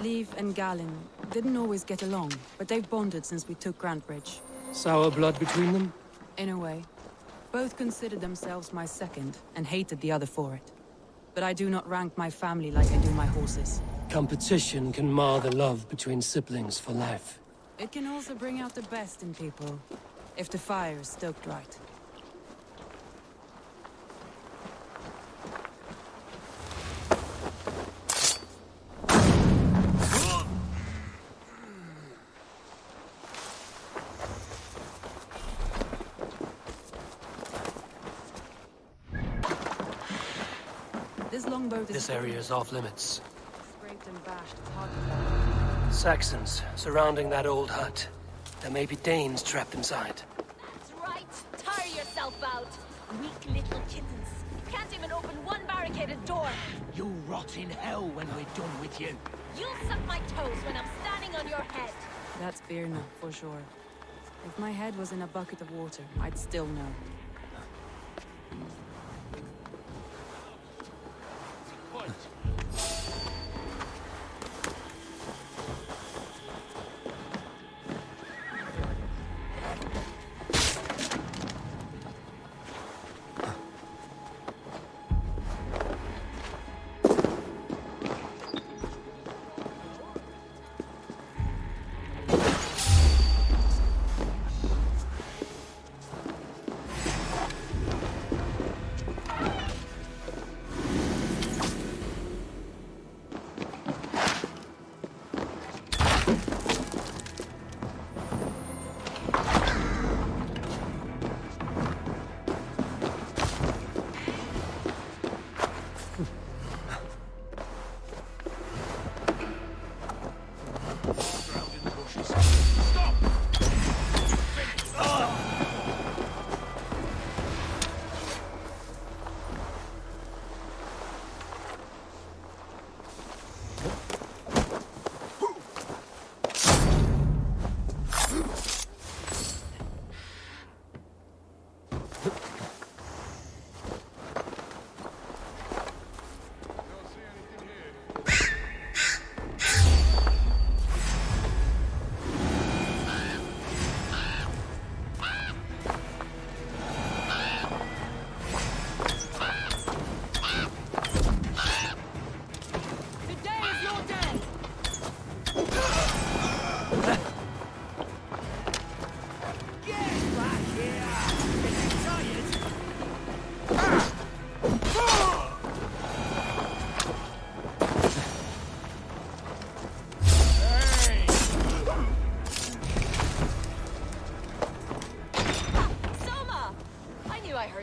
Leif and Galen didn't always get along, but they've bonded since we took Grantbridge. Sour blood between them? In a way. Both considered themselves my second, and hated the other for it. But I do not rank my family like I do my horses. Competition can mar the love between siblings for life. It can also bring out the best in people, if the fire is stoked right. This area is off limits. Scraped and bashed, it's hard to tell. Saxons surrounding that old hut. There may be Danes trapped inside. That's right. Tire yourself out. Weak little kittens. Can't even open one barricaded door. You'll rot in hell when we're done with you. You'll suck my toes when I'm standing on your head. That's Birna, for sure. If my head was in a bucket of water, I'd still know.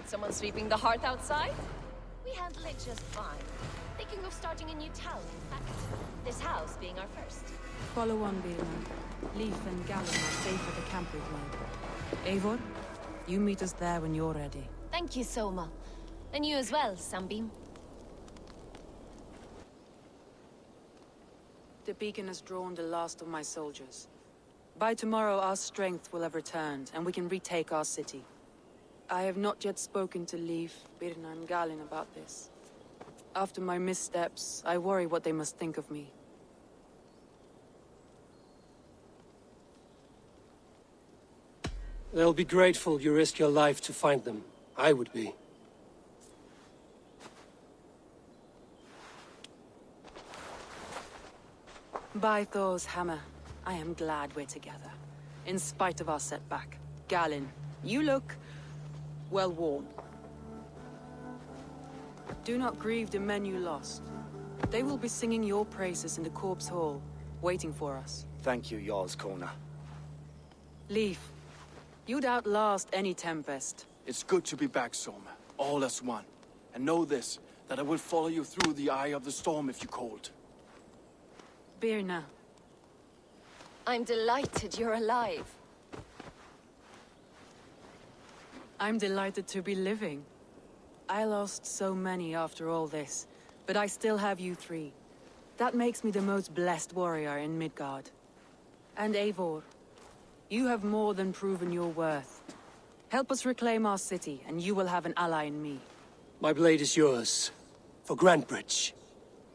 Someone sweeping the hearth outside? We handle it just fine. Thinking of starting a new town, in fact. This house being our first. Follow on, Birna. Leif and Galen are safe at the camp we've made. Eivor, you meet us there when you're ready. Thank you, Soma. And you as well, Sunbeam. The beacon has drawn the last of my soldiers. By tomorrow, our strength will have returned, and we can retake our city. I have not yet spoken to Leif, Birna and Galen about this. After my missteps, I worry what they must think of me. They'll be grateful you risked your life to find them. I would be. By Thor's hammer, I am glad we're together. In spite of our setback. Galen, you look well worn. Do not grieve the men you lost. They will be singing your praises in the corpse hall, waiting for us. Thank you, Jarl's Kona. Leif, you'd outlast any tempest. It's good to be back, Soma. All as one. And know this, that I will follow you through the eye of the storm if you called. Birna. I'm delighted you're alive. I'm delighted to be living. I lost so many after all this, but I still have you three. That makes me the most blessed warrior in Midgard. And Eivor, you have more than proven your worth. Help us reclaim our city, and you will have an ally in me. My blade is yours. For Grantbridge.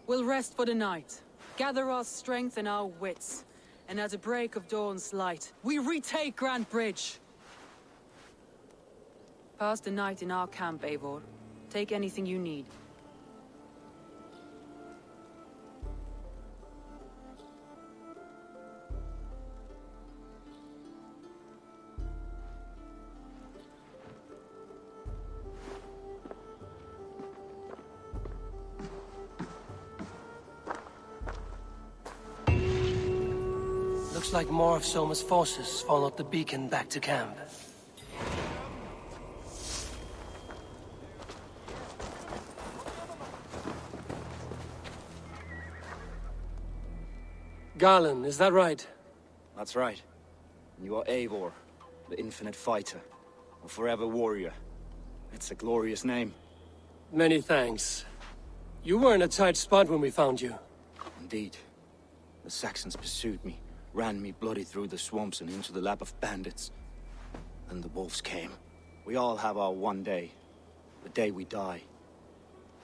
We'll rest for the night. gather our strength and our wits, and at the break of dawn's light, we retake Grand Bridge. Pass the night in our camp, Eivor. Take anything you need. Looks like more of Soma's forces followed the beacon back to camp. Garland, is that right? That's right. You are Eivor, the infinite fighter, a forever warrior. It's a glorious name. Many thanks. You were in a tight spot when we found you. Indeed. The Saxons pursued me, ran me bloody through the swamps and into the lap of bandits. Then the wolves came. We all have our one day. The day we die.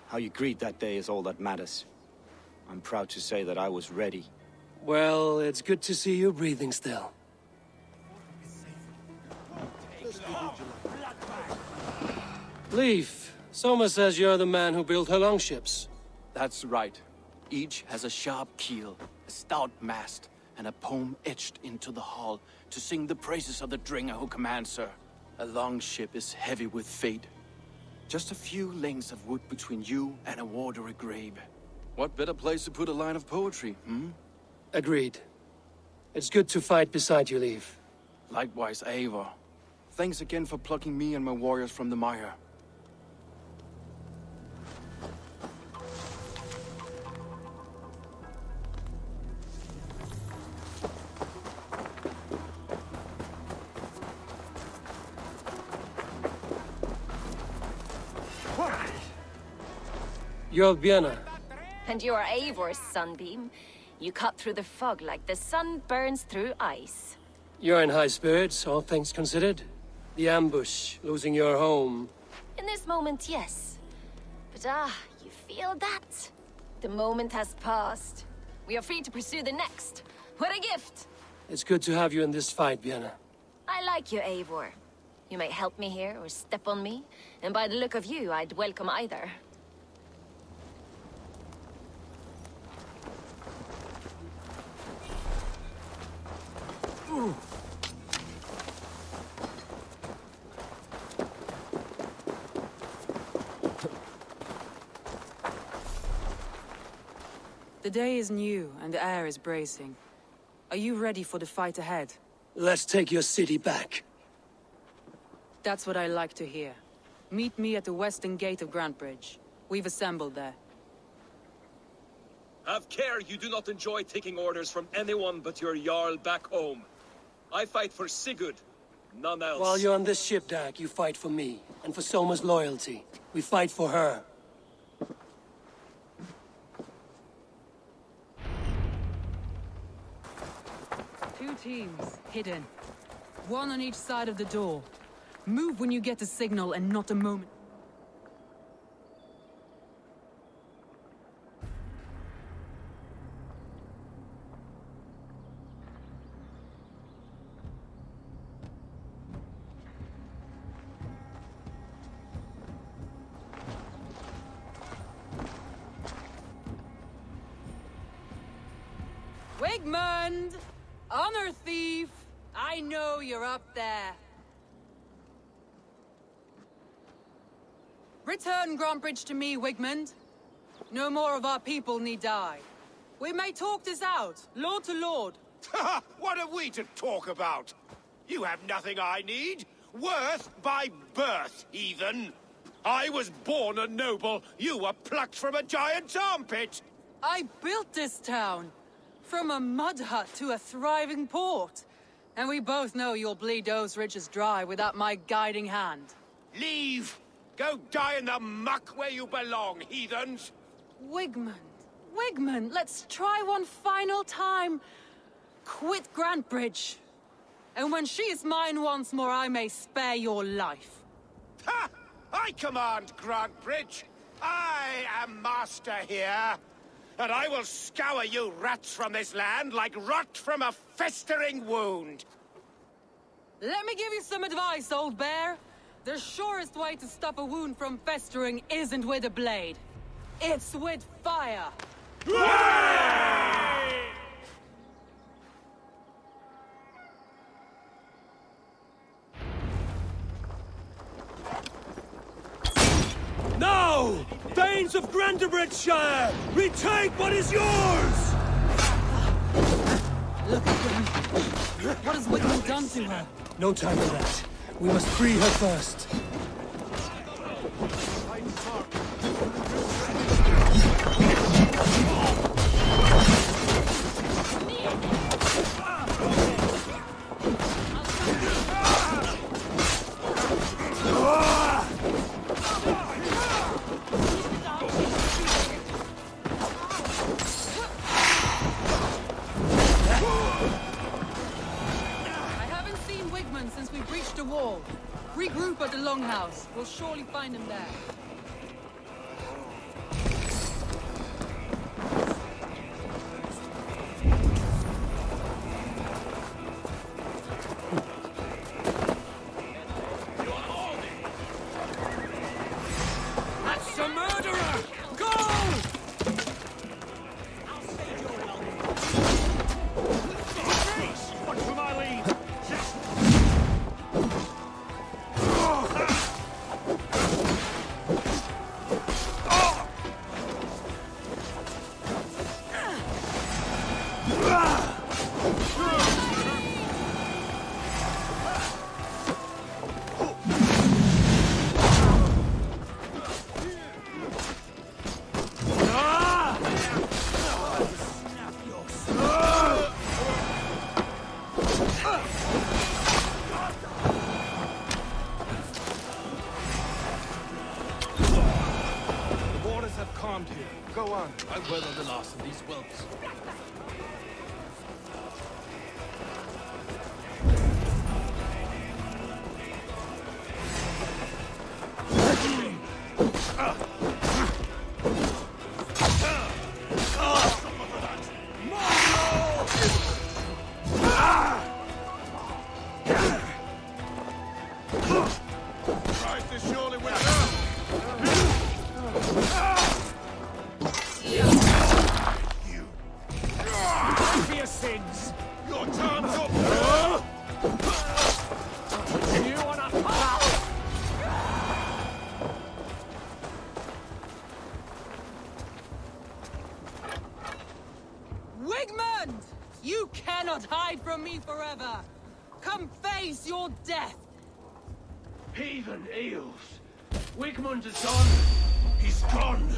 How you greet that day is all that matters. I'm proud to say that I was ready. Well, it's good to see you breathing still. Leif, Soma says you're the man who built her longships. That's right. Each has a sharp keel, a stout mast, and a poem etched into the hull to sing the praises of the Dringer who commands her. A longship is heavy with fate. Just a few lengths of wood between you and a watery grave. What better place to put a line of poetry, hmm? Agreed. It's good to fight beside you, Leif. Likewise, Eivor. Thanks again for plucking me and my warriors from the mire. You're Vienna. And you are Eivor's sunbeam. You cut through the fog like the sun burns through ice. You're in high spirits, all things considered. The ambush, losing your home. In this moment, yes. But you feel that? The moment has passed. We are free to pursue the next. What a gift! It's good to have you in this fight, Vienna. I like you, Eivor. You may help me here or step on me, and by the look of you, I'd welcome either. The day is new, and the air is bracing. Are you ready for the fight ahead? Let's take your city back. That's what I like to hear. Meet me at the western gate of Grand Bridge. We've assembled there. Have care you do not enjoy taking orders from anyone but your Jarl back home. I fight for Sigurd, none else. While you're on this ship, Dag, you fight for me, and for Soma's loyalty. We fight for her. Two teams, hidden. One on each side of the door. Move when you get the signal and not a moment. Wigmund! Honor thief! I know you're up there. Return Grantbridge to me, Wigmund. No more of our people need die. We may talk this out, lord to lord. What have we to talk about? You have nothing I need. Worth by birth, heathen. I was born a noble. You were plucked from a giant's armpit. I built this town. From a mud hut to a thriving port. And we both know you'll bleed those riches dry without my guiding hand. Leave! Go die in the muck where you belong, heathens! Wigmund, let's try one final time. Quit Grantbridge. And when she is mine once more, I may spare your life. Ha! I command Grantbridge. I am master here. and I will scour you rats from this land like rot from a festering wound. Let me give you some advice, old bear. The surest way to stop a wound from festering isn't with a blade. It's with fire. Now! Thanes of Grandebridgeshire! Retake what is yours! Look at them. What has Wigmund done to her? No time for that. We must free her first. Since we breached the wall. Regroup at the Longhouse. We'll surely find him there. That's a murderer! Go! Watch for my lead! Calmed here. Go on. I'll weather the last of these whelps. Christ is surely with us! For your sins! Your time's up! You wanna follow? Wigmund! You cannot hide from me forever! Come face your death! Heathen eels. Wigmund is gone. He's gone.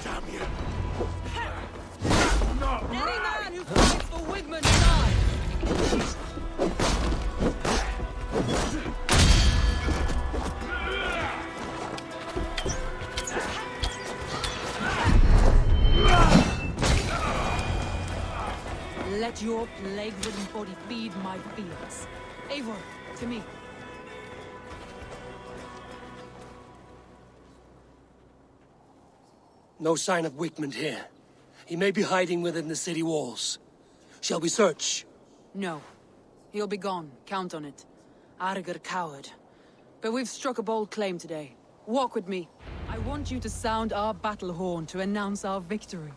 Damn you! Any man who fights for Wigmund dies! Let your plague-ridden body feed my fields. Eivor, to me. No sign of Wigmund here. He may be hiding within the city walls. Shall we search? No. He'll be gone. Count on it. Arger coward. But we've struck a bold claim today. Walk with me. I want you to sound our battle horn to announce our victory.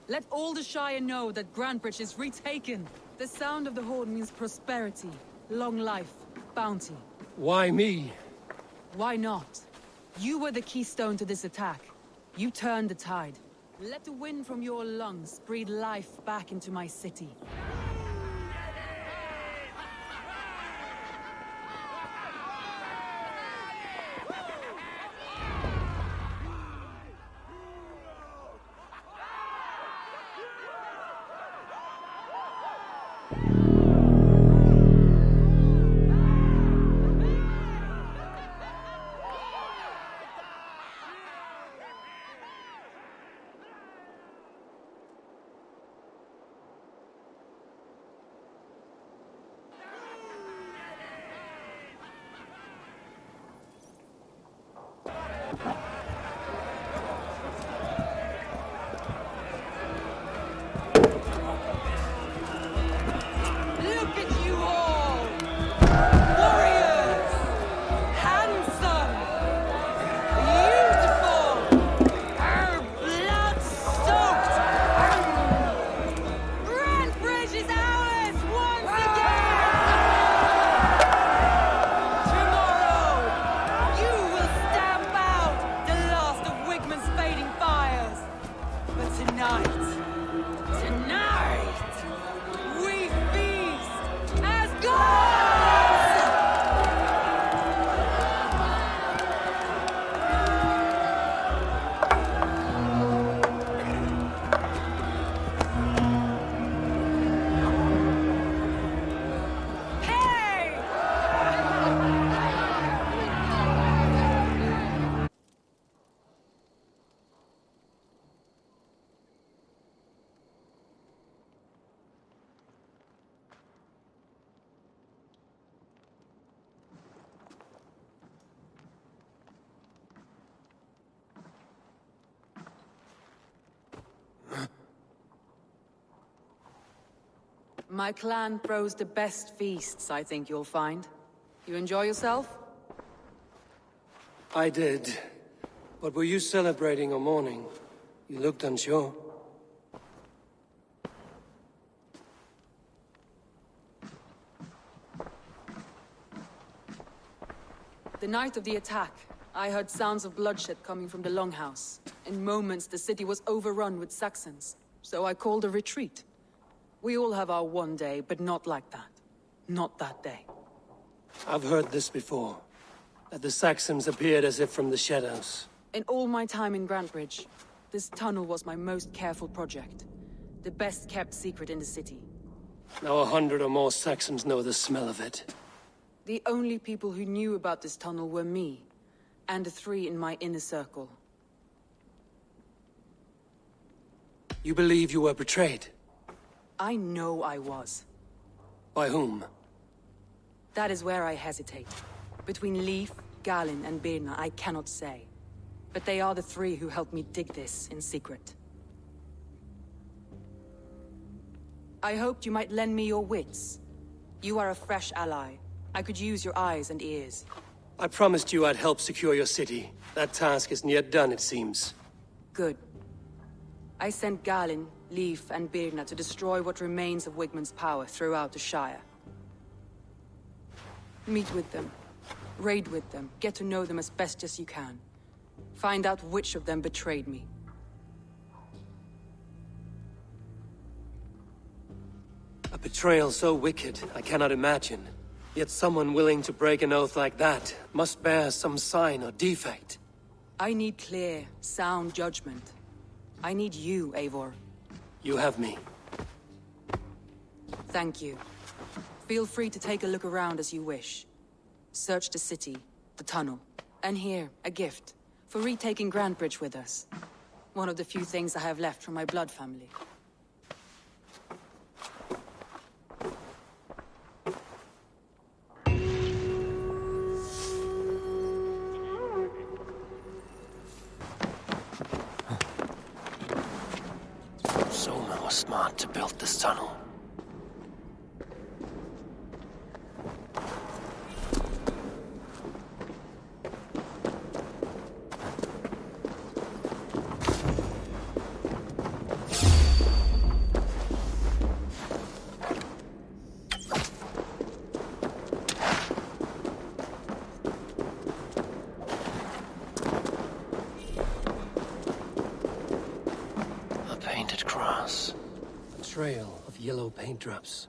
Let all the Shire know that Grandbridge is retaken. The sound of the horn means prosperity, long life, bounty. Why me? Why not? You were the keystone to this attack. You turned the tide. Let the wind from your lungs breathe life back into my city. My clan throws the best feasts, I think you'll find. You enjoy yourself? I did. But were you celebrating or mourning? You looked unsure. The night of the attack, I heard sounds of bloodshed coming from the Longhouse. In moments, the city was overrun with Saxons, so I called a retreat. We all have our one day, but not like that. Not that day. I've heard this before. That the Saxons appeared as if from the shadows. In all my time in Grantbridge, this tunnel was my most careful project. The best kept secret in the city. Now 100 or more Saxons know the smell of it. The only people who knew about this tunnel were me, and the 3 in my inner circle. You believe you were betrayed? I know I was. By whom? That is where I hesitate. Between Leif, Galin, and Birna, I cannot say. But they are the 3 who helped me dig this in secret. I hoped you might lend me your wits. You are a fresh ally. I could use your eyes and ears. I promised you I'd help secure your city. That task isn't yet done, it seems. Good. I sent Galin, Leif, and Birna to destroy what remains of Wigmund's power throughout the Shire. Meet with them. Raid with them. Get to know them as best as you can. Find out which of them betrayed me. A betrayal so wicked, I cannot imagine. Yet someone willing to break an oath like that must bear some sign or defect. I need clear, sound judgment. I need you, Eivor. You have me. Thank you. Feel free to take a look around as you wish. Search the city, the tunnel, and here, a gift, for retaking Grantbridge with us. One of the few things I have left from my blood family. Soma was smart to build this tunnel. Trail of yellow paint drops.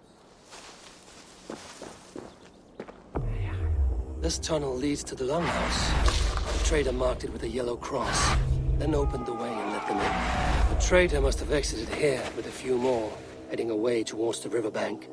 This tunnel leads to the Longhouse. The trader marked it with a yellow cross, then opened the way and let them in. The trader must have exited here with a few more, heading away towards the riverbank.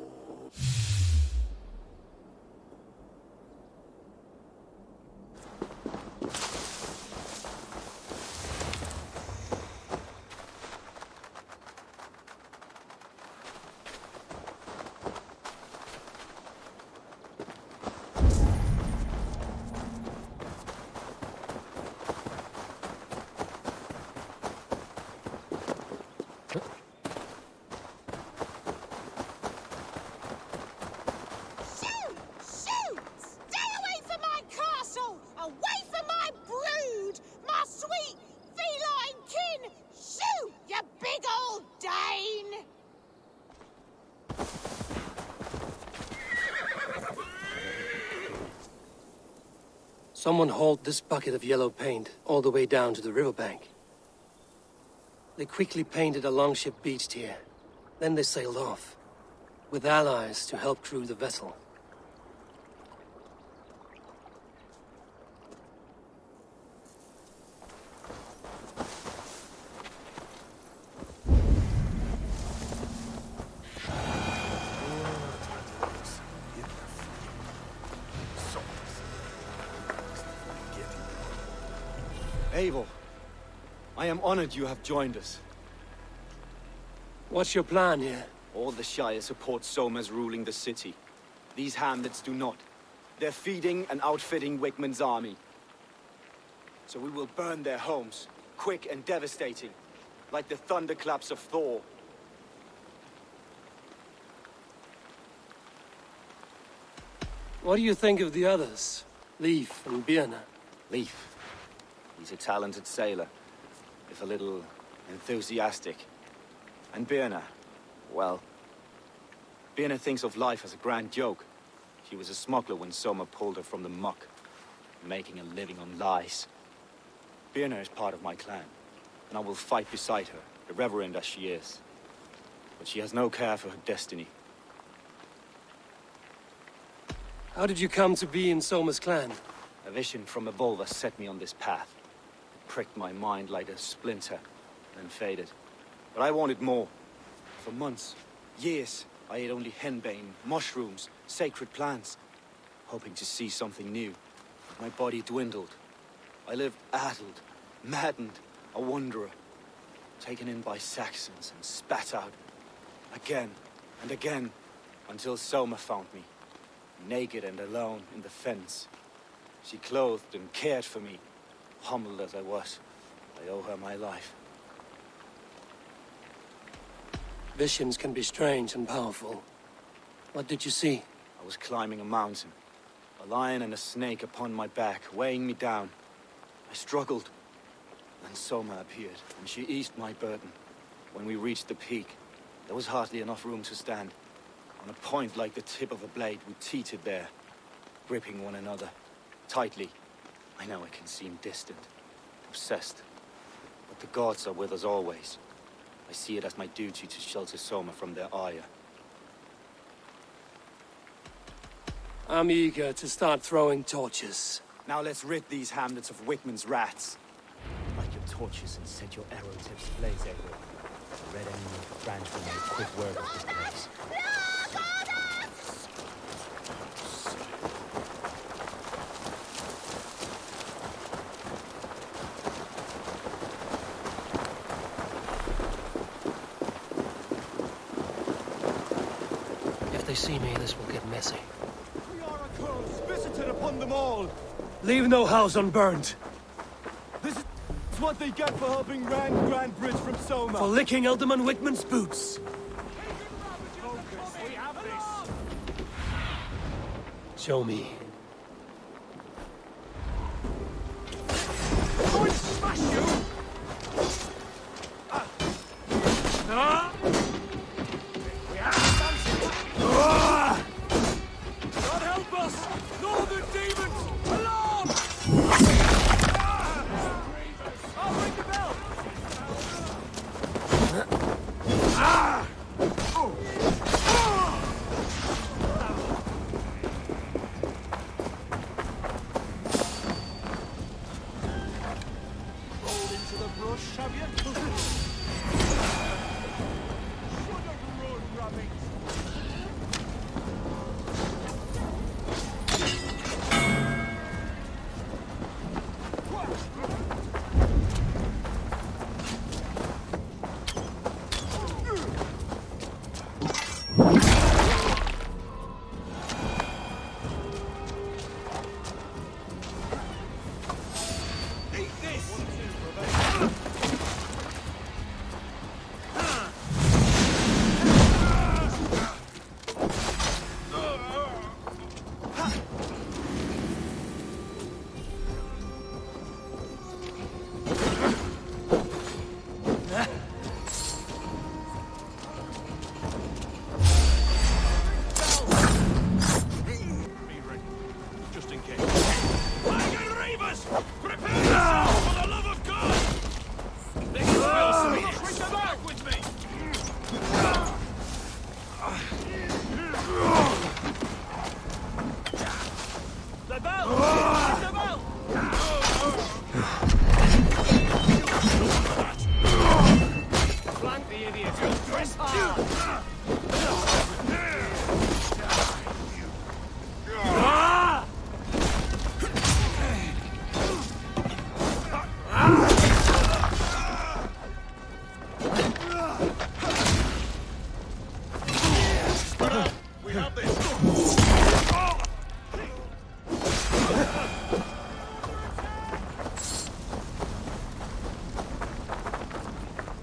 Someone hauled this bucket of yellow paint all the way down to the riverbank. They quickly painted a longship beached here. Then they sailed off, with allies to help crew the vessel. Eivor, I am honored you have joined us. What's your plan here? All the Shire support Soma's ruling the city. These hamlets do not. They're feeding and outfitting Wigmund's army. So we will burn their homes, quick and devastating, like the thunderclaps of Thor. What do you think of the others? Leif and Birna? Leif. He's a talented sailor, if a little enthusiastic. And Birna, well... Birna thinks of life as a grand joke. She was a smuggler when Soma pulled her from the muck, making a living on lies. Birna is part of my clan, and I will fight beside her, irreverent as she is. But she has no care for her destiny. How did you come to be in Soma's clan? A vision from above has set me on this path. It pricked my mind like a splinter, then faded. But I wanted more. For months, years, I ate only henbane, mushrooms, sacred plants, hoping to see something new. My body dwindled. I lived addled, maddened, a wanderer, taken in by Saxons and spat out, again and again, until Soma found me, naked and alone in the fens. She clothed and cared for me, humbled as I was. I owe her my life. Visions can be strange and powerful. What did you see? I was climbing a mountain, a lion and a snake upon my back, weighing me down. I struggled. Then Soma appeared, and she eased my burden. When we reached the peak, there was hardly enough room to stand. On a point like the tip of a blade, we teetered there, gripping one another, tightly. I know it can seem distant, obsessed, but the gods are with us always. I see it as my duty to shelter Soma from their ire. I'm eager to start throwing torches. Now let's rid these hamlets of Wickman's rats. Light your torches and set your arrow tips ablaze, Eivor. The Red Enemy of the Branch will make quick work of this place. If they see me, this will get messy. We are a curse visited upon them all. Leave no house unburned. This is what they get for helping Rand Grand Bridge from Soma. For licking Alderman Wickman's boots. Show me. I'm going to smash you! God help us! Northern demons! Alarm! I'll ring the bell! Rolled into the brush, have you? Should have run, rabbit!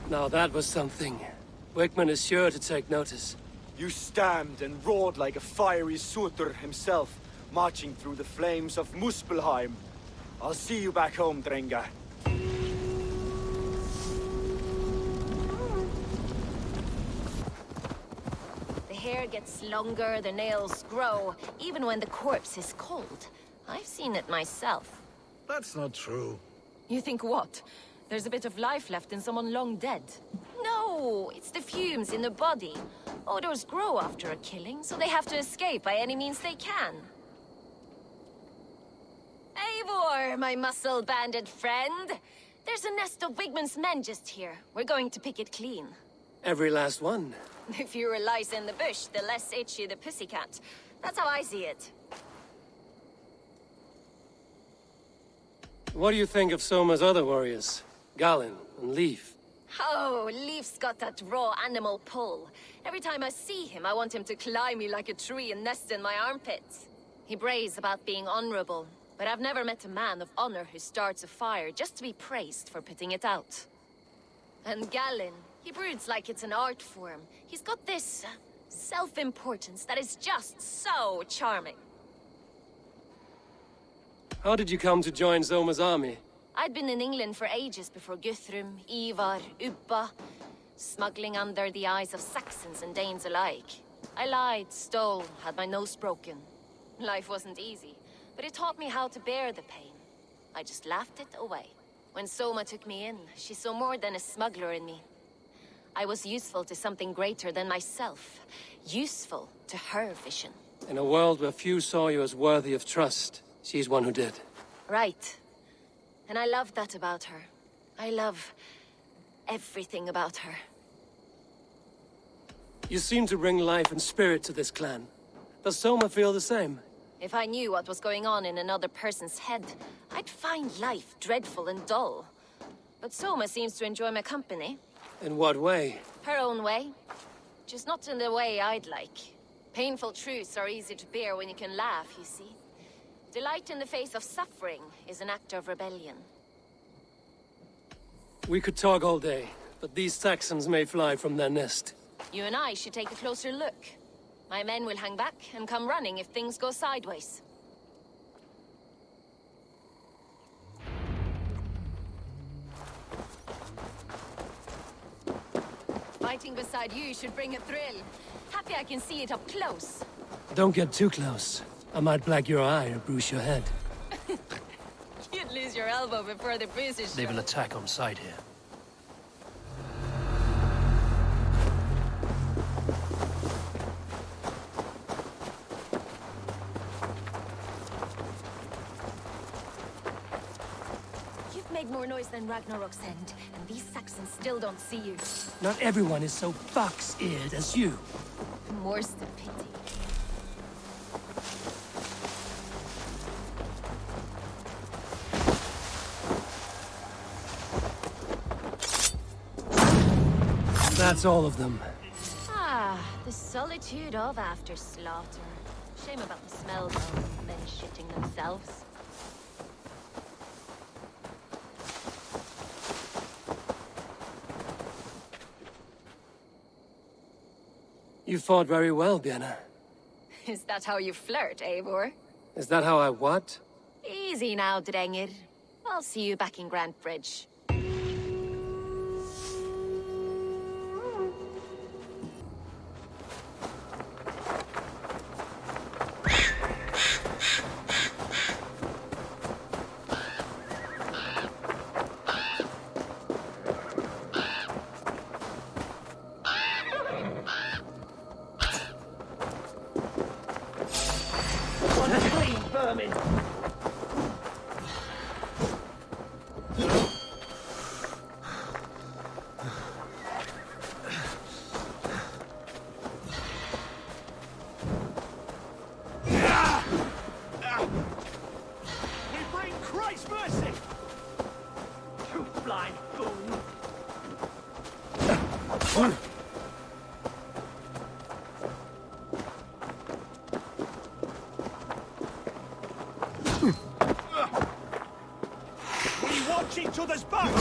Now that was something. Wickman is sure to take notice. You stamped and roared like a fiery Surtur himself, marching through the flames of Muspelheim. I'll see you back home, Drenga. The hair gets longer, the nails grow, even when the corpse is cold. I've seen it myself. That's not true. You think what? There's a bit of life left in someone long dead? No, it's the fumes in the body. Odors grow after a killing, so they have to escape by any means they can. Eivor, my muscle-banded friend! There's a nest of Wigmund's men just here. We're going to pick it clean. Every last one. The fewer lice in the bush, the less itchy the pussycat. That's how I see it. What do you think of Soma's other warriors? Galin and Leif? Oh, Leif's got that raw animal pull. Every time I see him, I want him to climb me like a tree and nest in my armpits. He brays about being honorable, but I've never met a man of honor who starts a fire just to be praised for putting it out. And Galin, he broods like it's an art form. He's got this self-importance that is just so charming. How did you come to join Soma's army? I'd been in England for ages before Guthrum, Eivor, Ubba, smuggling under the eyes of Saxons and Danes alike. I lied, stole, had my nose broken. Life wasn't easy, but it taught me how to bear the pain. I just laughed it away. When Soma took me in, she saw more than a smuggler in me. I was useful to something greater than myself. Useful to her vision. In a world where few saw you as worthy of trust, she's one who did. Right. And I love that about her. I love everything about her. You seem to bring life and spirit to this clan. Does Soma feel the same? If I knew what was going on in another person's head, I'd find life dreadful and dull. But Soma seems to enjoy my company. In what way? Her own way. Just not in the way I'd like. Painful truths are easy to bear when you can laugh, you see. Delight in the face of suffering is an act of rebellion. We could talk all day, but these Saxons may fly from their nest. You and I should take a closer look. My men will hang back and come running if things go sideways. Fighting beside you should bring a thrill. Happy I can see it up close. Don't get too close. I might black your eye or bruise your head. You'd lose your elbow before the bruises. They will attack on sight here. You've made more noise than Ragnarok's end, and these Saxons still don't see you. Not everyone is so box-eared as you. More's the pity. That's all of them. Ah, the solitude of after slaughter. Shame about the smell, though. Men shitting themselves. You fought very well, Björna. Is that how you flirt, Eivor? Is that how I what? Easy now, Drengir. I'll see you back in Grand Bridge. Each other's back!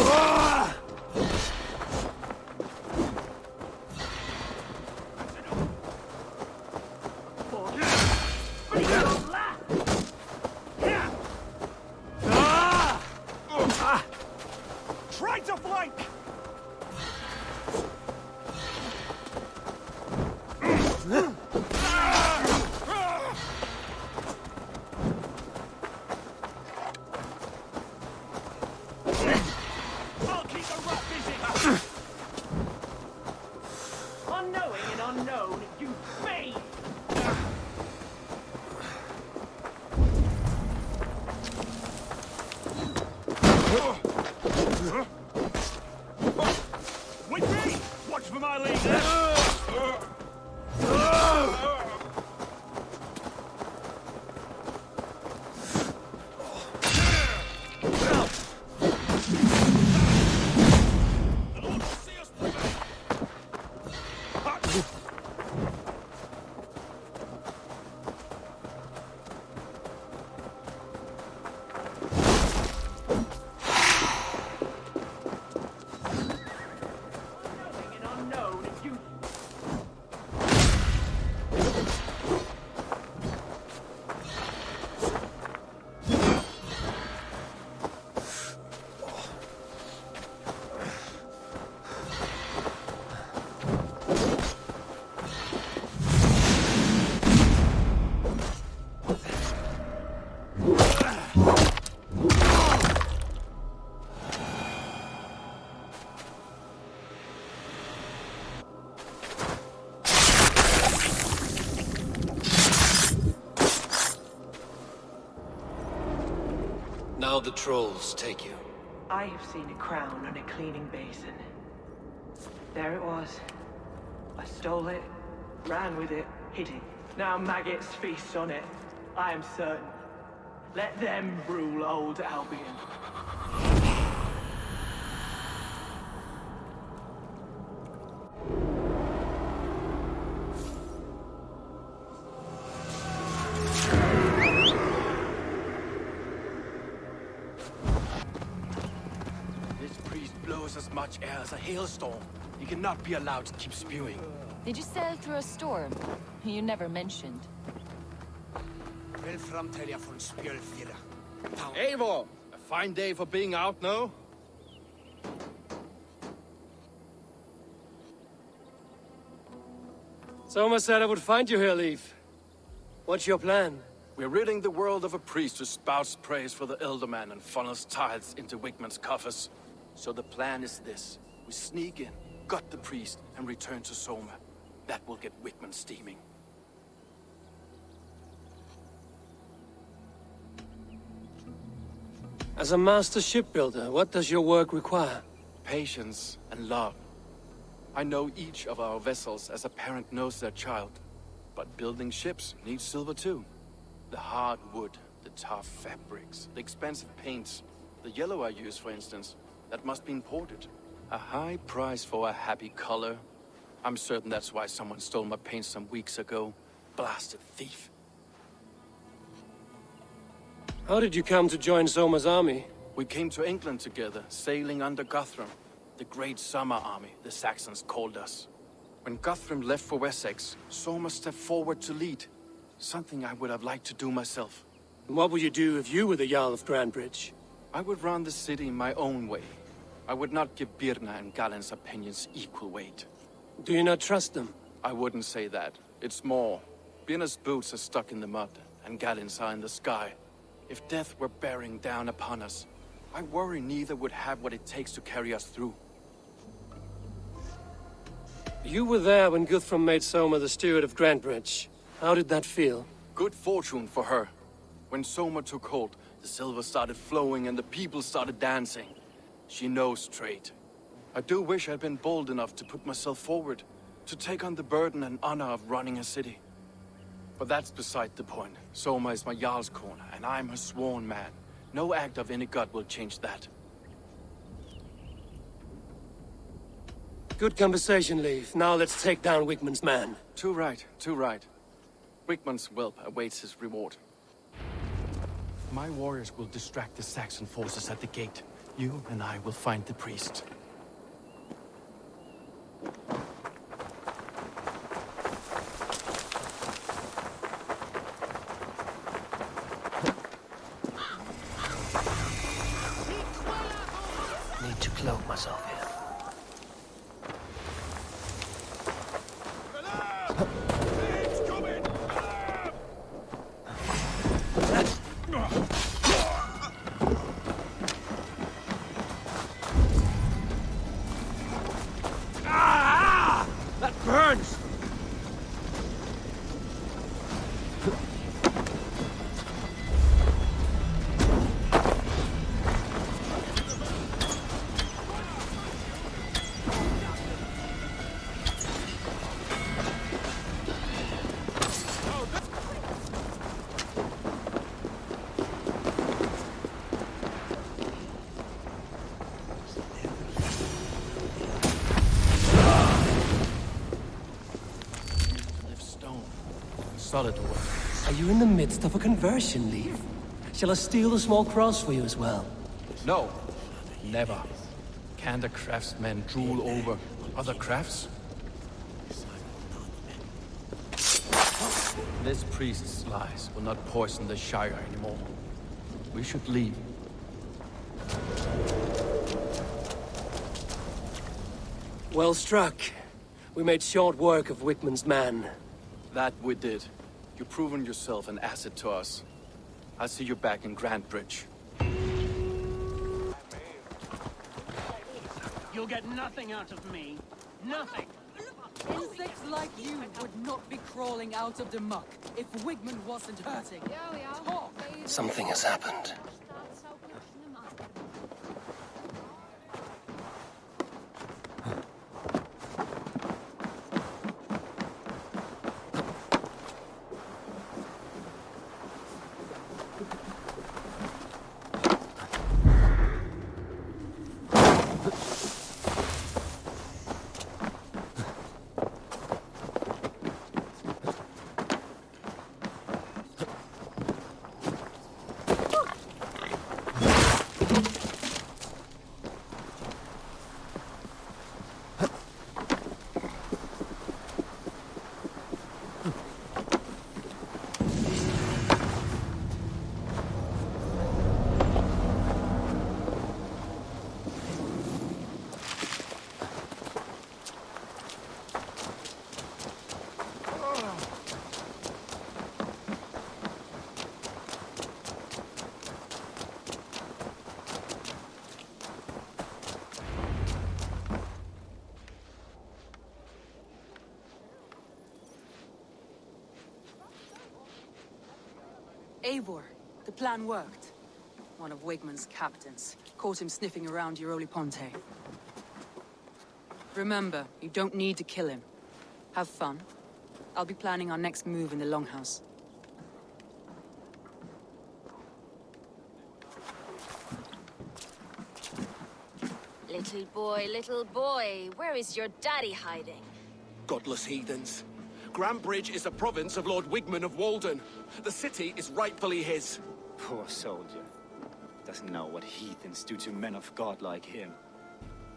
How'd the trolls take you? I have seen a crown on a cleaning basin. There it was. I stole it, ran with it, hid it. Now maggots feast on it. I am certain. Let them rule old Albion. This priest blows as much air as a hailstorm. He cannot be allowed to keep spewing. Did you sail through a storm? You never mentioned. Eivor! A fine day for being out, no? Soma said I would find you here, Leif. What's your plan? We're ridding the world of a priest who spouts praise for the Elderman and funnels tithes into Wigman's coffers. So the plan is this. We sneak in, gut the priest, and return to Soma. That will get Wigman steaming. As a master shipbuilder, what does your work require? Patience and love. I know each of our vessels as a parent knows their child. But building ships needs silver too. The hard wood, the tough fabrics, the expensive paints. The yellow I use, for instance, that must be imported. A high price for a happy color. I'm certain that's why someone stole my paint some weeks ago. Blasted thief. How did you come to join Soma's army? We came to England together, sailing under Guthrum. The Great Summer Army, the Saxons called us. When Guthrum left for Wessex, Soma stepped forward to lead. Something I would have liked to do myself. And what would you do if you were the Jarl of Grandbridge? I would run the city my own way. I would not give Birna and Galen's opinions equal weight. Do you not trust them? I wouldn't say that. It's more. Birna's boots are stuck in the mud, and Galen's are in the sky. If death were bearing down upon us, I worry neither would have what it takes to carry us through. You were there when Guthrum made Soma the steward of Grandbridge. How did that feel? Good fortune for her. When Soma took hold, the silver started flowing and the people started dancing. She knows trade. I do wish I'd been bold enough to put myself forward, to take on the burden and honor of running a city. But that's beside the point. Soma is my Jarl's corner, and I'm her sworn man. No act of any god will change that. Good conversation, Leif. Now let's take down Wigman's man. Too right, too right. Wigman's whelp awaits his reward. My warriors will distract the Saxon forces at the gate. You and I will find the priest. Need to cloak myself here. That burns! Solid work. Are you in the midst of a conversion, Leif? Shall I steal the small cross for you as well? No, never. Can the craftsmen drool over other crafts? This priest's lies will not poison the Shire anymore. We should leave. Well struck. We made short work of Wigman's man. That we did. You've proven yourself an asset to us. I'll see you back in Grandbridge. You'll get nothing out of me. Nothing. Insects like you would not be crawling out of the muck if Wigman wasn't hurting. Talk! Something has happened. Eivor, the plan worked. One of Wigmund's captains. Caught him sniffing around Euroli Ponte. Remember, you don't need to kill him. Have fun. I'll be planning our next move in the Longhouse. Little boy, where is your daddy hiding? Godless heathens. Grantbridge is a province of Lord Wigmund of Walden. The city is rightfully his. Poor soldier. Doesn't know what heathens do to men of God like him.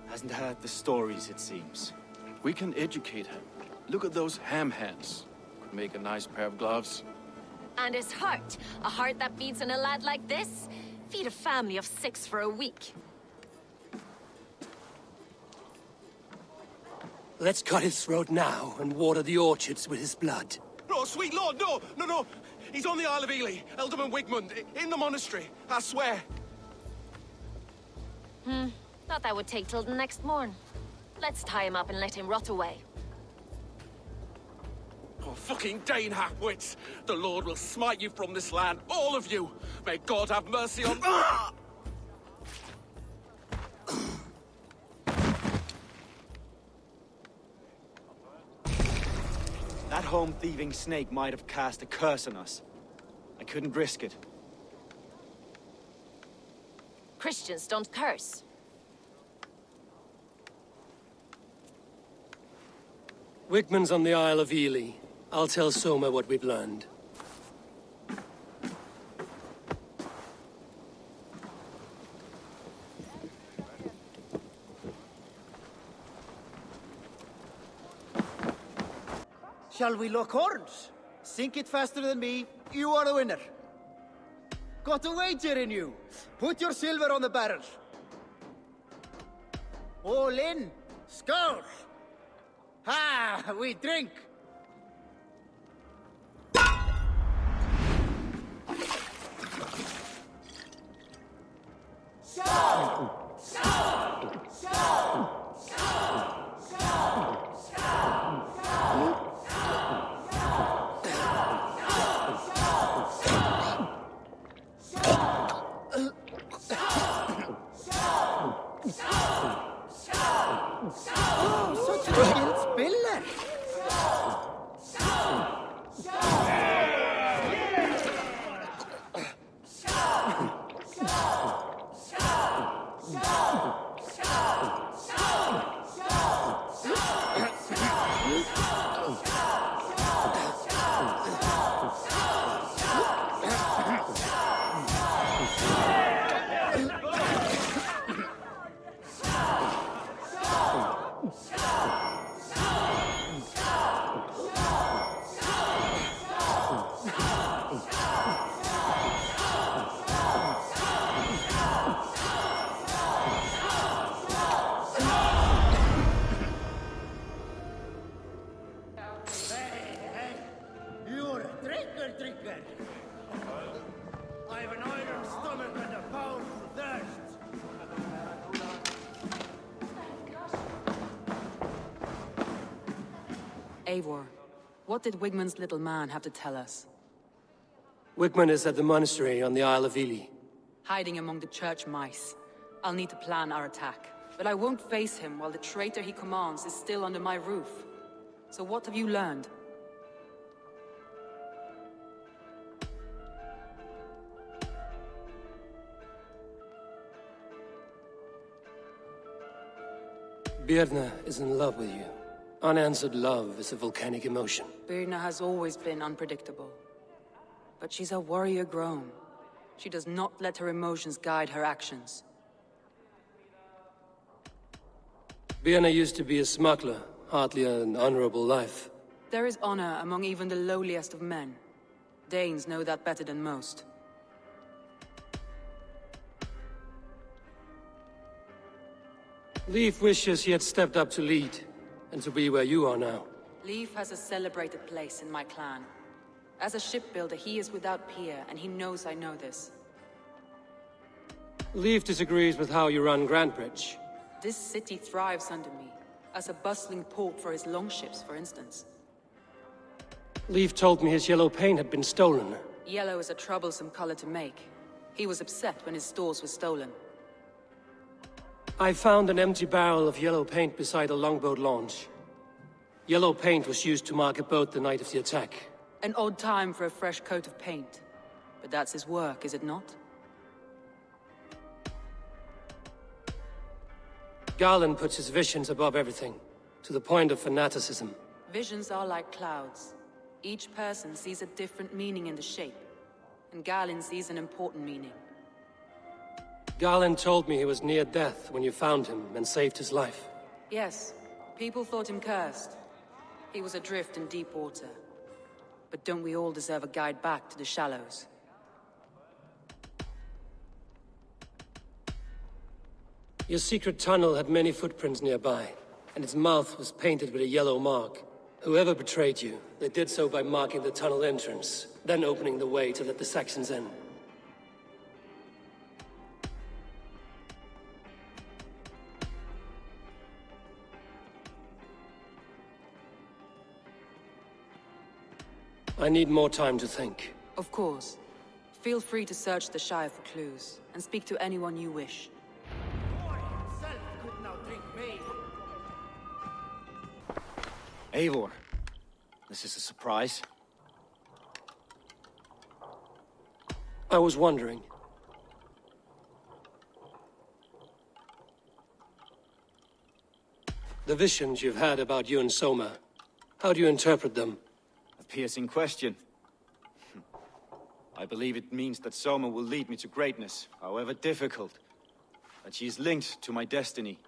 Hasn't heard the stories, it seems. We can educate him. Look at those ham hands. Could make a nice pair of gloves. And his heart. A heart that beats in a lad like this? Feed a family of 6 for a week. Let's cut his throat now and water the orchards with his blood. No, sweet lord, no! He's on the Isle of Ely, Ealdorman Wigmund, in the monastery, I swear. Thought that would take till the next morn. Let's tie him up and let him rot away. Oh, fucking Dane half-wits! The Lord will smite you from this land, all of you! May God have mercy on... That home-thieving snake might have cast a curse on us. I couldn't risk it. Christians don't curse. Wigmund's on the Isle of Ely. I'll tell Soma what we've learned. Shall we lock horns? Sink it faster than me, you are the winner. Got a wager in you. Put your silver on the barrel. All in. Skull. Ha! We drink. Eivor, what did Wigmund's little man have to tell us? Wigmund is at the monastery on the Isle of Ely. Hiding among the church mice. I'll need to plan our attack. But I won't face him while the traitor he commands is still under my roof. So what have you learned? Birna is in love with you. Unanswered love is a volcanic emotion. Birna has always been unpredictable. But she's a warrior grown. She does not let her emotions guide her actions. Birna used to be a smuggler, hardly an honorable life. There is honor among even the lowliest of men. Danes know that better than most. Leif wishes he had stepped up to lead, and to be where you are now. Leif has a celebrated place in my clan. As a shipbuilder, he is without peer, and he knows I know this. Leif disagrees with how you run Grantbridge. This city thrives under me, as a bustling port for his longships, for instance. Leif told me his yellow paint had been stolen. Yellow is a troublesome color to make. He was upset when his stores were stolen. I found an empty barrel of yellow paint beside a longboat launch. Yellow paint was used to mark a boat the night of the attack. An odd time for a fresh coat of paint. But that's his work, is it not? Garland puts his visions above everything, to the point of fanaticism. Visions are like clouds. Each person sees a different meaning in the shape, and Garland sees an important meaning. Garland told me he was near death when you found him and saved his life. Yes, people thought him cursed. He was adrift in deep water. But don't we all deserve a guide back to the shallows? Your secret tunnel had many footprints nearby, and its mouth was painted with a yellow mark. Whoever betrayed you, they did so by marking the tunnel entrance, then opening the way to let the Saxons in. I need more time to think. Of course. Feel free to search the Shire for clues, and speak to anyone you wish. Eivor, this is a surprise. I was wondering. The visions you've had about you and Soma, how do you interpret them? A piercing question. I believe it means that Soma will lead me to greatness, however difficult. That she is linked to my destiny.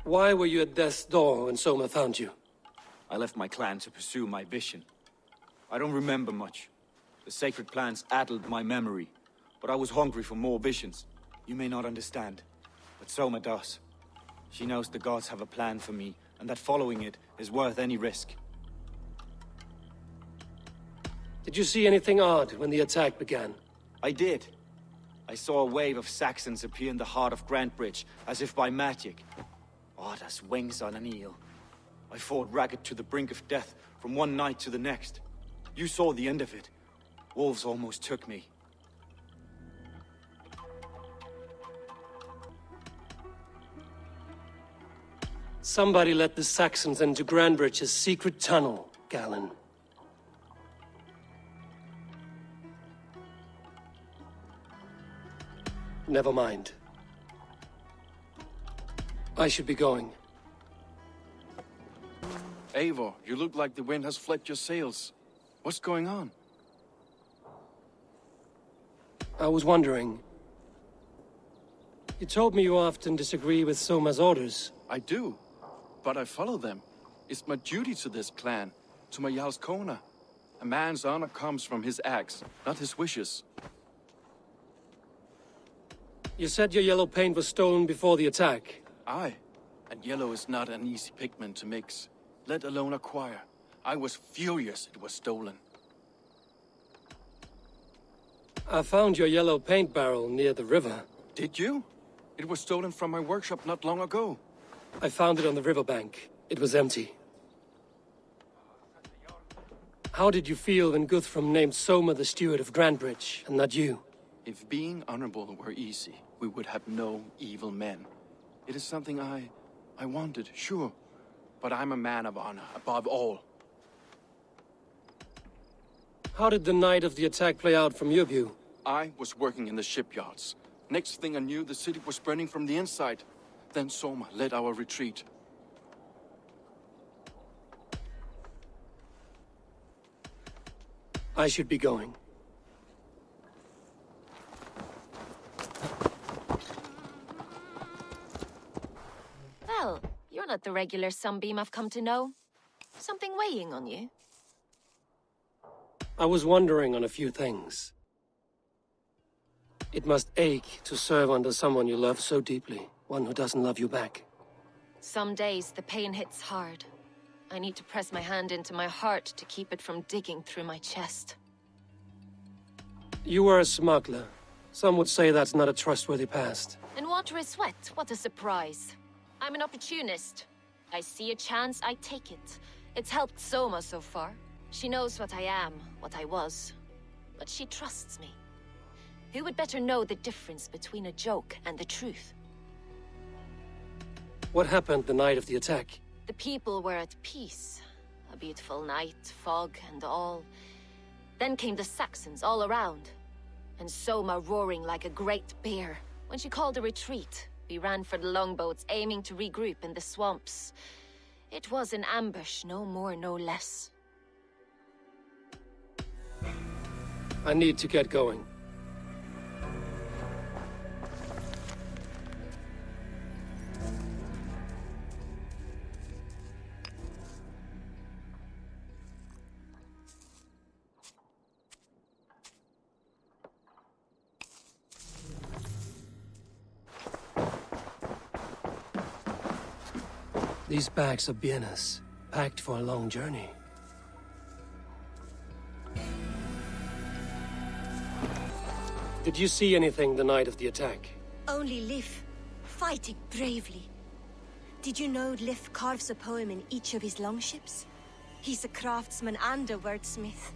Why were you at death's door when Soma found you? I left my clan to pursue my vision. I don't remember much. The sacred plans addled my memory, but I was hungry for more visions. You may not understand, but Soma does. She knows the gods have a plan for me, and that following it is worth any risk. Did you see anything odd when the attack began? I did. I saw a wave of Saxons appear in the heart of Grantbridge, as if by magic. Odd as wings on an eel. I fought ragged to the brink of death from one night to the next. You saw the end of it. Wolves almost took me. Somebody let the Saxons into Grantbridge's secret tunnel, Galen. Never mind. I should be going. Eivor, you look like the wind has flecked your sails. What's going on? I was wondering. You told me you often disagree with Soma's orders. I do, but I follow them. It's my duty to this clan, to my Jarl's Kona. A man's honor comes from his acts, not his wishes. You said your yellow paint was stolen before the attack. Aye, and yellow is not an easy pigment to mix, let alone acquire. I was furious it was stolen. I found your yellow paint barrel near the river. Did you? It was stolen from my workshop not long ago. I found it on the riverbank. It was empty. How did you feel when Guthrum named Soma the steward of Grantbridge, and not you? If being honorable were easy, we would have no evil men. It is something I wanted, sure. But I'm a man of honor, above all. How did the night of the attack play out from your view? I was working in the shipyards. Next thing I knew, the city was burning from the inside. Then Soma led our retreat. I should be going. Well, you're not the regular sunbeam I've come to know. Something weighing on you? I was wondering on a few things. It must ache to serve under someone you love so deeply, one who doesn't love you back. Some days the pain hits hard. I need to press my hand into my heart to keep it from digging through my chest. You were a smuggler. Some would say that's not a trustworthy past. And water is wet, what a surprise. I'm an opportunist. I see a chance, I take it. It's helped Soma so far. She knows what I am, what I was. But she trusts me. Who would better know the difference between a joke and the truth? What happened the night of the attack? The people were at peace. A beautiful night, fog and all. Then came the Saxons all around. And Soma roaring like a great bear. When she called a retreat, we ran for the longboats, aiming to regroup in the swamps. It was an ambush, no more, no less. I need to get going. These bags are bienes, packed for a long journey. Did you see anything the night of the attack? Only Lif, fighting bravely. Did you know Lif carves a poem in each of his longships? He's a craftsman and a wordsmith.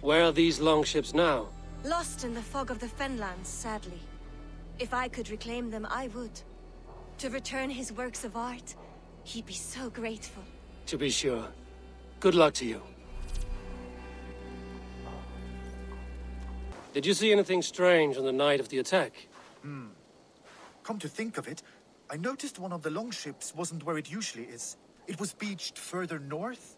Where are these longships now? Lost in the fog of the Fenlands, sadly. If I could reclaim them, I would. To return his works of art, he'd be so grateful. To be sure. Good luck to you. Did you see anything strange on the night of the attack? Come to think of it, I noticed one of the longships wasn't where it usually is. It was beached further north,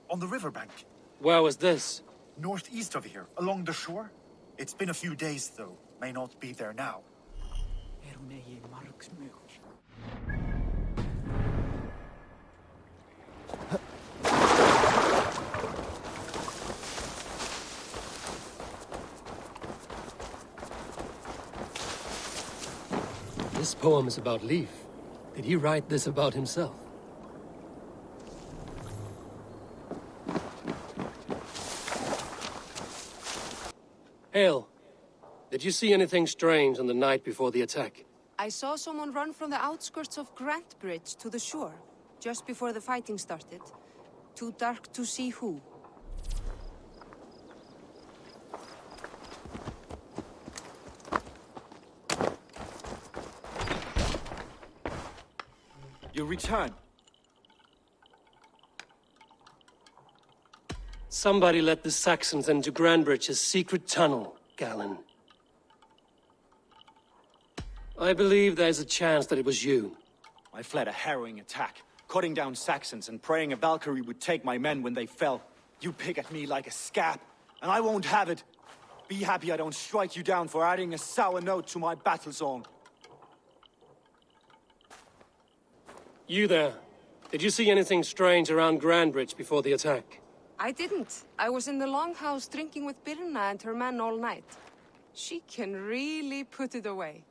on the riverbank. Where was this? Northeast of here, along the shore. It's been a few days, though. May not be there now. This poem is about Leif. Did he write this about himself? Hail. Did you see anything strange on the night before the attack? I saw someone run from the outskirts of Grantbridge to the shore, just before the fighting started. Too dark to see who. You return. Somebody let the Saxons into Grantbridge's secret tunnel, Galen. I believe there's a chance that it was you. I fled a harrowing attack, cutting down Saxons and praying a Valkyrie would take my men when they fell. You pick at me like a scab, and I won't have it. Be happy I don't strike you down for adding a sour note to my battle song. You there. Did you see anything strange around Grantbridge before the attack? I didn't. I was in the longhouse drinking with Birna and her men all night. She can really put it away.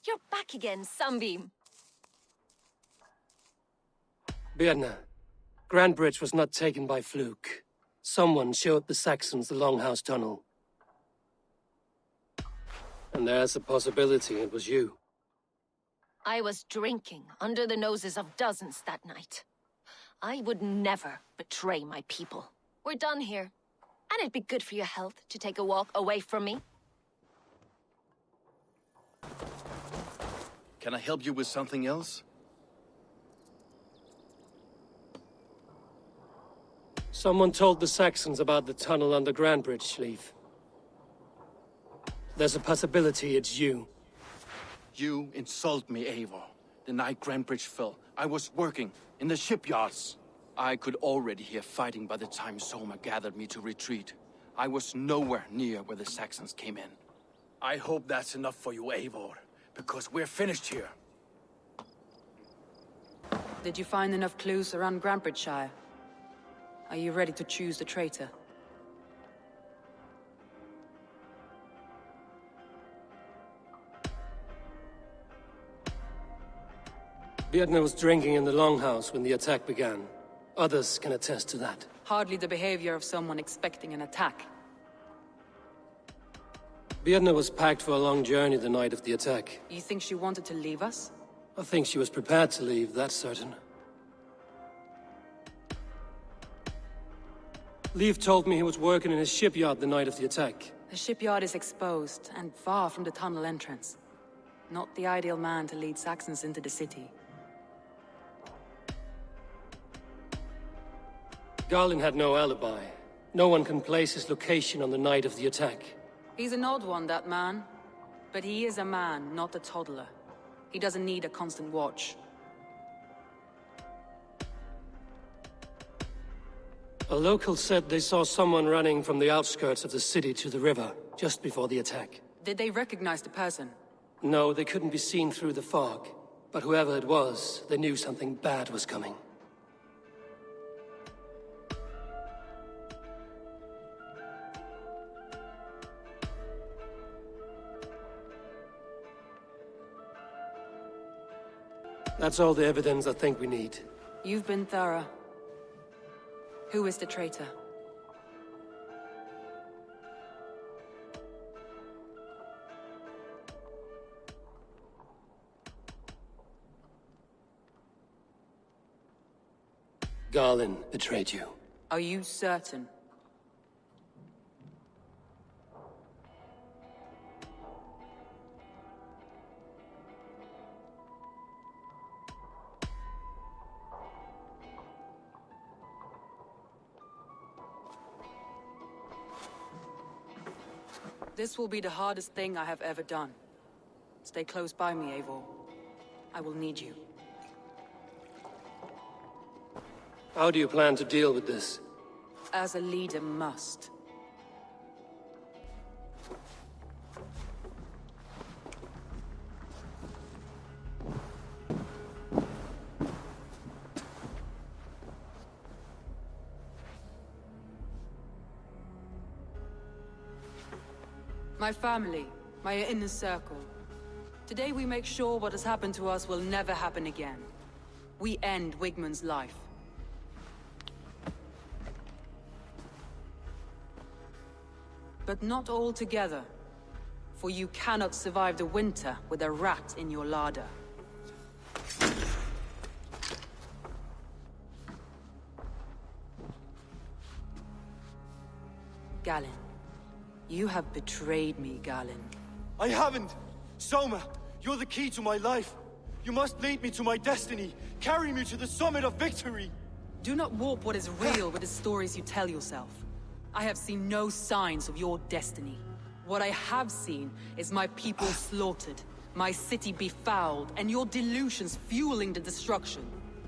You're back again, Sunbeam. Birna, Grantbridge was not taken by fluke. Someone showed the Saxons the Longhouse tunnel. And there's a possibility it was you. I was drinking under the noses of dozens that night. I would never betray my people. We're done here. And it'd be good for your health to take a walk away from me. Can I help you with something else? Someone told the Saxons about the tunnel under Grantbridge, Leif. There's a possibility it's you. You insult me, Eivor. The night Grantbridge fell, I was working in the shipyards. I could already hear fighting by the time Soma gathered me to retreat. I was nowhere near where the Saxons came in. I hope that's enough for you, Eivor, because we're finished here. Did you find enough clues around Grantbridgeshire? Are you ready to choose the traitor? Birna was drinking in the Longhouse when the attack began. Others can attest to that. Hardly the behavior of someone expecting an attack. Birna was packed for a long journey the night of the attack. You think she wanted to leave us? I think she was prepared to leave, that's certain. Leif told me he was working in his shipyard the night of the attack. The shipyard is exposed, and far from the tunnel entrance. Not the ideal man to lead Saxons into the city. Garlin had no alibi. No one can place his location on the night of the attack. He's an odd one, that man. But he is a man, not a toddler. He doesn't need a constant watch. A local said they saw someone running from the outskirts of the city to the river, just before the attack. Did they recognize the person? No, they couldn't be seen through the fog. But whoever it was, they knew something bad was coming. That's all the evidence I think we need. You've been thorough. Who is the traitor? Garlin betrayed you. Are you certain? This will be the hardest thing I have ever done. Stay close by me, Eivor. I will need you. How do you plan to deal with this? As a leader must. My family, my inner circle. Today we make sure what has happened to us will never happen again. We end Wigmund's life. But not all together. For you cannot survive the winter with a rat in your larder. Galinn. You have betrayed me, Galinn. I haven't! Soma, you're the key to my life. You must lead me to my destiny. Carry me to the summit of victory. Do not warp what is real with the stories you tell yourself. I have seen no signs of your destiny. What I have seen is my people slaughtered, my city befouled, and your delusions fueling the destruction.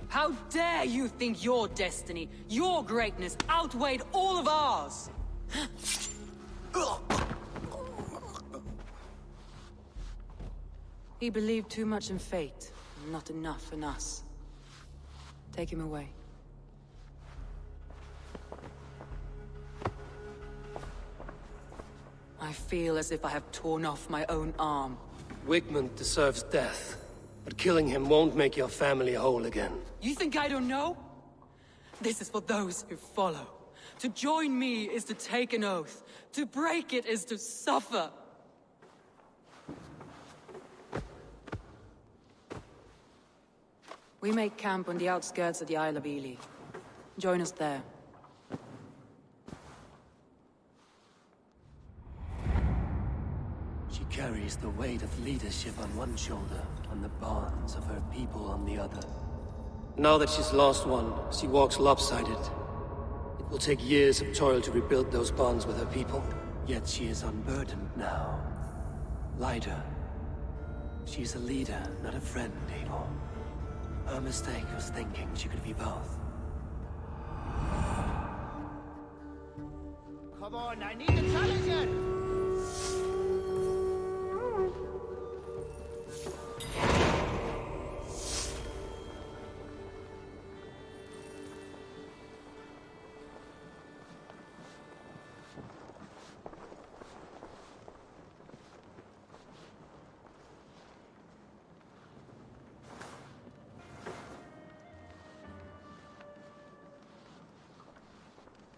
How dare you think your destiny, your greatness, outweighed all of ours? He believed too much in fate, and not enough in us. Take him away. I feel as if I have torn off my own arm. Wigmund deserves death, but killing him won't make your family whole again. You think I don't know? This is for those who follow. To join me is to take an oath. To break it is to suffer. We make camp on the outskirts of the Isle of Ely. Join us there. She carries the weight of leadership on one shoulder, and the bonds of her people on the other. Now that she's lost one, she walks lopsided. It will take years of toil to rebuild those bonds with her people. Yet she is unburdened now. Lighter. She's a leader, not a friend, Eivor. Her mistake was thinking she could be both. Come on, I need a challenger!